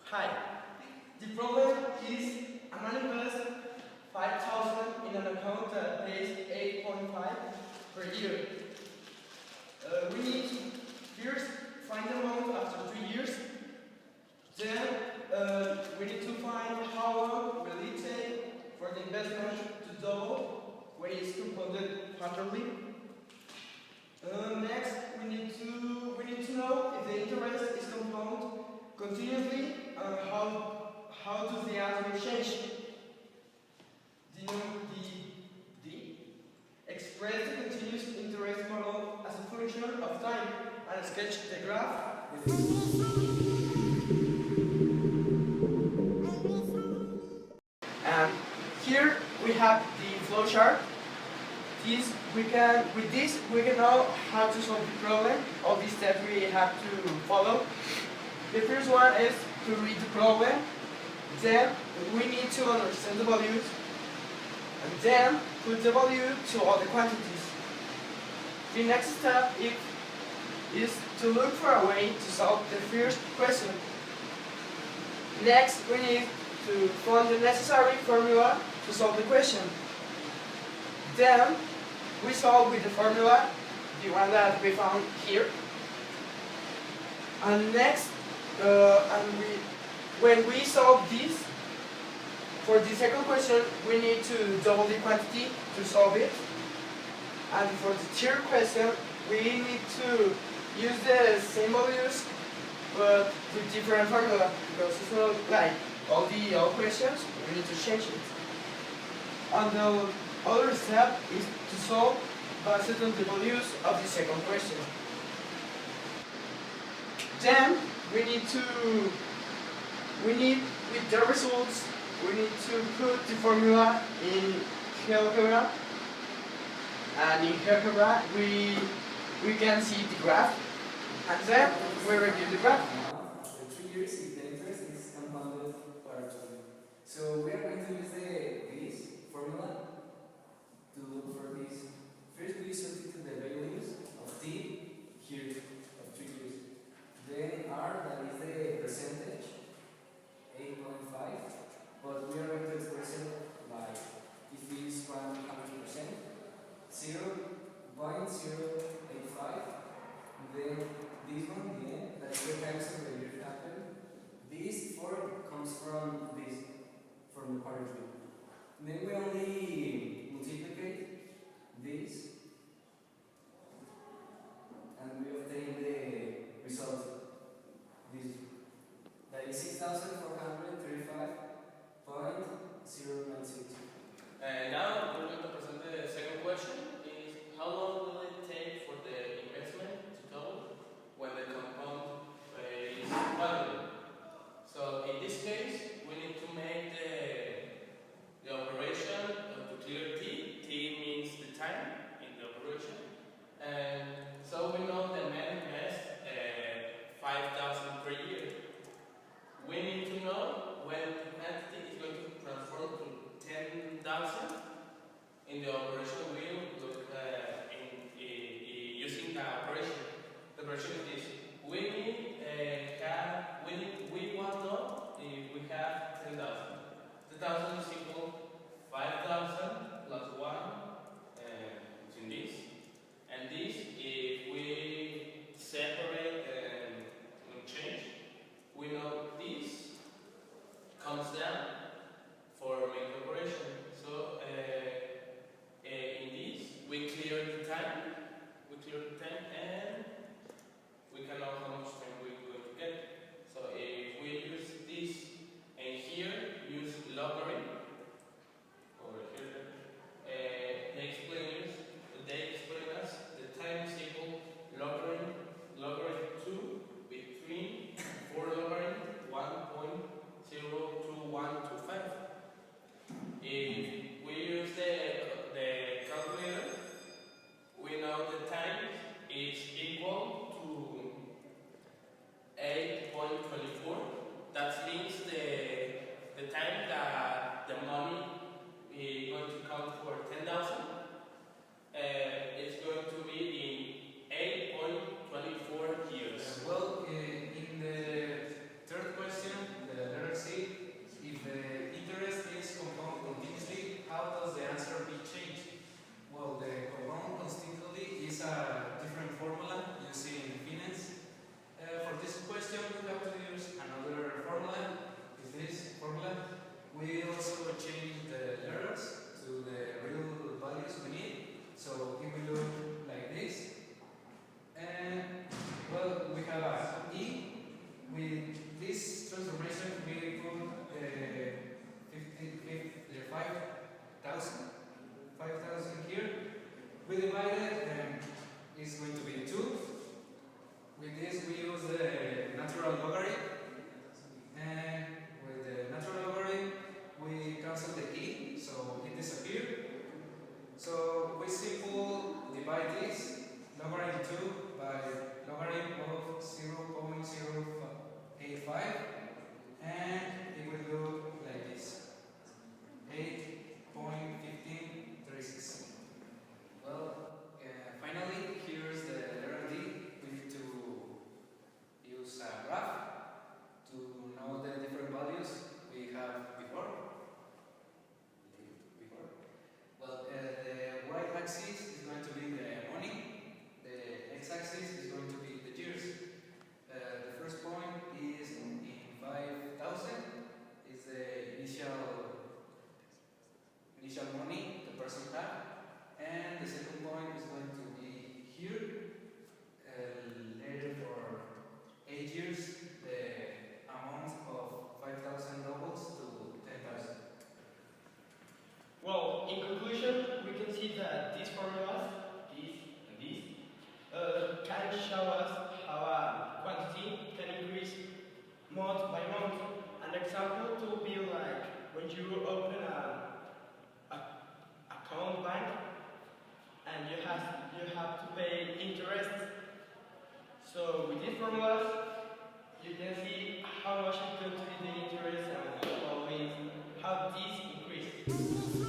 Hi, the problem is a manifest 5,000 in an account that pays 8.5 per year. We need to first find the amount after 3 years. Then we need to find how long will it take for the investment to double when it's compounded quarterly. Next, we need to know if the interest is compound continuously and how does the answer change. Express the continuous interest model as a function of time and sketch the graph with it. And here we have the flowchart. With this we can know how to solve the problem. All these steps we have to follow. The first one is to read the problem. Then we need to understand the values. And then put the value to all the quantities. The next step is to look for a way to solve the first question. Next, we need to find the necessary formula to solve the question. Then we solve with the formula, the one that we found here. And next, when we solve this, for the second question, we need to double the quantity to solve it. And for the third question, we need to use the same values, but with different formula, because it's not like all the other questions, we need to change it. And the other step is to solve based on the values of the second question. Then with the results, we need to put the formula in GeoGebra, and in GeoGebra we can see the graph, and then we review the graph. After 3 years, if the interest is compounded quarterly. So we are going to use this formula to look for this. First, we substitute the values of t here of 3 years. Then r, that is the percentage, 8.5. But we are going to express it like if it is 100%, 0.085. Then this one, the end, that's the times of the year happened. This 4 comes from the quarterly. Then we only multiply this, and we obtain the result. This, that is 6,435.096. And now we're going to present the second question. Is how long will it take for the investment to double when the compound is quarterly? So in this case, we need to make the operation to clear t. T means the time in the operation. And so we know the man invests 5,000 per year. We need to know when the quantity is going to transform to 10,000 in the operation. We will look using the operation. The operation is we want to know if we have 10,000. 10,000 is equal 5,000 plus 1 in this. And this, if we separate and change, we know this comes down for main operation. So in this, we clear the time, and we can know how much time we're going to get. So if we use this, and here use logarithm over here. a different formula using finance. For this question, we have to use another formula. Is this formula? We also change the letters to the real values we need. So it will look like this. And well, we have a E. With this transformation, we put 5,000 here. We divide it, and it's going to be 2. With this, we use the natural logarithm. And with the natural logarithm, we cancel the E, so it disappears. So we simply divide this logarithm 2 by logarithm of 0.085, and it will look like this, 8.1536. Well, finally, here's the letter D. We need to use a graph to know the different values we have before. Well, the y-axis is going to be the money, the x-axis is going to be the years. The first point is in 5,000, is the initial money the person had, and the second point is going to be here, later for 8 years, the amount of 5,000 doubles to 10,000. Well, in conclusion, we can see that these formulas, this and this, can show us how a quantity can increase month by month. An example to be like when you open a account bank and you have to pay interest. So with these formulas, you can see how much is going to be the interest and how this increases.